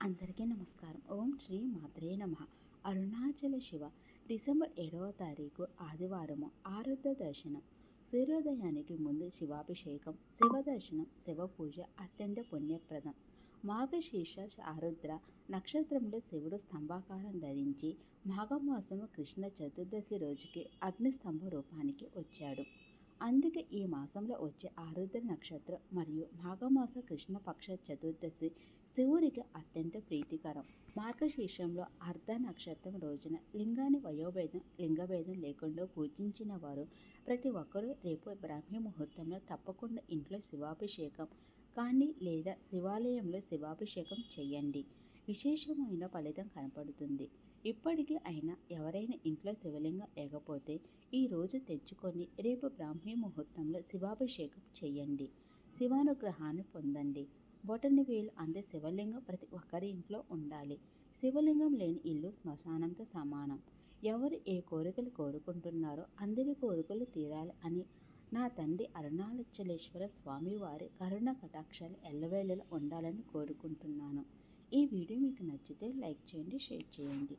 అందరికీ నమస్కారం. ఓం శ్రీ మాత్రే నమః. అరుణాచల శివ. డిసెంబర్ 7వ తారీఖు ఆదివారము. ఆరుద్ర దర్శనం. సూర్యోదయానికి ముందు శివాభిషేకం, శివ దర్శనం, శివ పూజ అత్యంత పుణ్యప్రదం. మార్గశీర్ష ఆరుద్ర నక్షత్రంలో శివుడు స్తంభాకారం ధరించి మాఘమాసము కృష్ణ చతుర్దశి రోజుకి అగ్నిస్తంభ రూపానికి వచ్చాడు. అందుకే ఈ మాసంలో వచ్చే ఆరుద్ర నక్షత్రం మరియు మాఘమాస కృష్ణపక్ష చతుర్దశి శివుడికి అత్యంత ప్రీతికరం. మార్గశీర్షంలో అర్ధ నక్షత్రం రోజున లింగాన్ని లింగభేదం లేకుండా పూజించిన వారు ప్రతి ఒక్కరూ రేపు బ్రాహ్మీ ముహూర్తంలో తప్పకుండా ఇంట్లో శివాభిషేకం కానీ లేదా శివాలయంలో శివాభిషేకం చేయండి. విశేషమైన ఫలితం కనపడుతుంది. ఇప్పటికీ అయినా ఎవరైనా ఇంట్లో శివలింగం లేకపోతే ఈ రోజు తెచ్చుకొని రేపు బ్రాహ్మీ ముహూర్తంలో శివాభిషేకం చేయండి. శివానుగ్రహాన్ని పొందండి. బొటని వేలు అందే శివలింగం ప్రతి ఒక్కరి ఇంట్లో ఉండాలి. శివలింగం లేని ఇల్లు శ్మశానంతో సమానం. ఎవరు ఏ కోరికలు కోరుకుంటున్నారో అందరి కోరికలు తీరాలి అని నా తండ్రి అరుణాచలేశ్వర స్వామి వారి కరుణ కటాక్షాలు ఎల్లవేళలా ఉండాలని కోరుకుంటున్నాను. ఈ వీడియో మీకు నచ్చితే లైక్ చేయండి, షేర్ చేయండి.